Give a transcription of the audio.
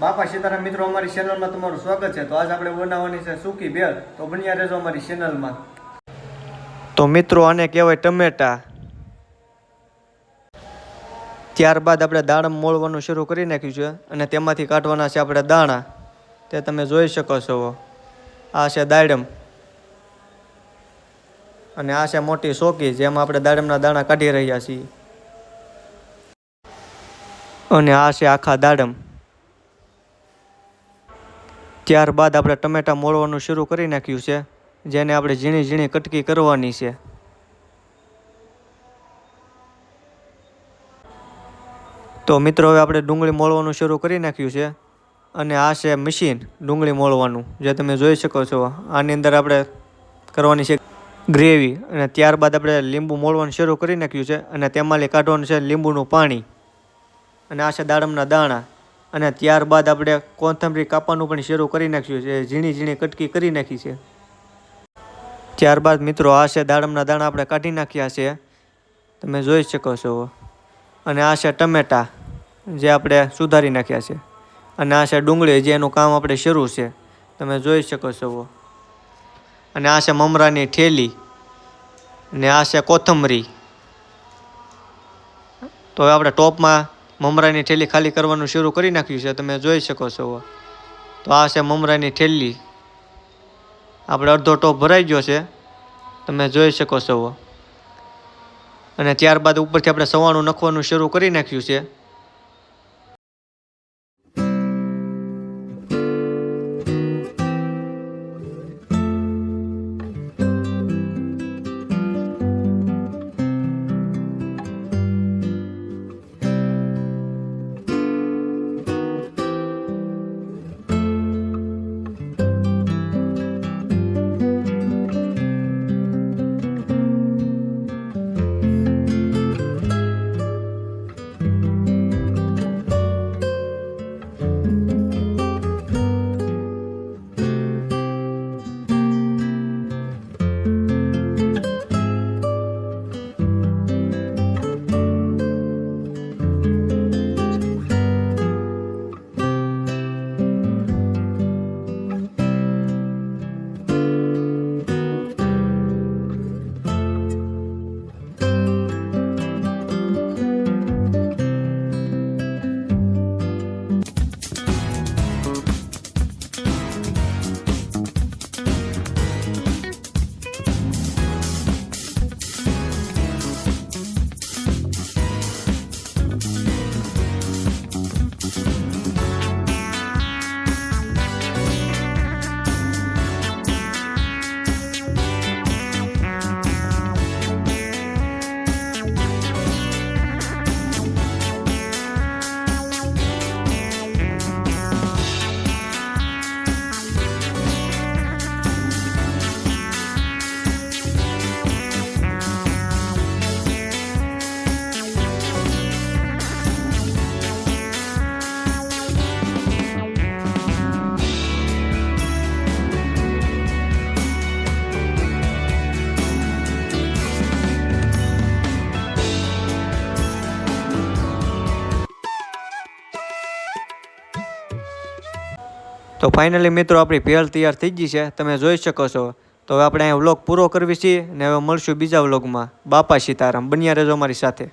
બાપા સીતારામ મિત્રો, અમારી ચેનલમાં તમારું સ્વાગત છે। તો આજ આપણે બનાવવાની છે સૂકી ભેળ, તો બન્યા રહેજો અમારી ચેનલમાં। તો મિત્રો આને કહેવાય ટમેટા। ત્યારબાદ આપણે દાડમ મોળવાનું શરૂ કરી નાખ્યું છે અને તેમાંથી કાઢવાના છે આપણે દાણા। તે તમે જોઈ શકો છો, આ છે દાડમ અને આ છે મોટી સોકી, જેમાં આપણે દાડમના દાણા કાઢી રહ્યા છીએ। અને આ છે આખા દાડમ। ત્યારબાદ આપણે ટમેટા મોળવાનું શરૂ કરી નાખ્યું છે, જેને આપણે ઝીણી ઝીણી કટકી કરવાની છે। તો મિત્રો હવે આપણે ડુંગળી મોળવાનું શરૂ કરી નાખ્યું છે અને આ છે મશીન ડુંગળી મોળવાનું, જે તમે જોઈ શકો છો। આની અંદર આપણે કરવાની છે ગ્રેવી અને ત્યારબાદ આપણે લીંબુ મોળવાનું શરૂ કરી નાખ્યું છે અને તેમાં કાઢવાનું છે લીંબુનું પાણી। અને આ છે દાડમના દાણા અને ત્યારબાદ આપણે કોથમરી કાપવાનું પણ શરૂ કરી નાખ્યું છે, ઝીણી ઝીણી કટકી કરી નાખી છે। ત્યારબાદ મિત્રો આ છે દાડમના દાણા આપણે કાઢી નાખ્યા છે, તમે જોઈ શકો છો। અને આ છે ટમેટા, જે આપણે સુધારી નાખ્યા છે। અને આ છે ડુંગળી, જે એનું કામ આપણે શરૂ છે, તમે જોઈ શકો છો। અને આ છે મમરાની ઠેલી અને આ છે કોથમરી। તો હવે આપણે ટોપમાં મમરાની ઠેલી ખાલી કરવાનું શરૂ કરી નાખ્યું છે, તમે જોઈ શકો છો। તો આ છે મમરાની ઠેલી, આપણે અડધો ટોપ ભરાઈ ગયો છે, તમે જોઈ શકો છો। અને ત્યારબાદ ઉપરથી આપણે સવાણું નાખવાનું શરૂ કરી નાખ્યું છે। તો ફાઇનલી મિત્રો આપણી ભેળ તૈયાર થઈ ગઈ છે, તમે જોઈ શકો છો। તો હવે આપણે અહીંયા વ્લોગ પૂરો કરવી છીએ ને હવે મળશું બીજા વ્લોગમાં। બાપા સીતારામ, બન્યા રહેજો અમારી સાથે।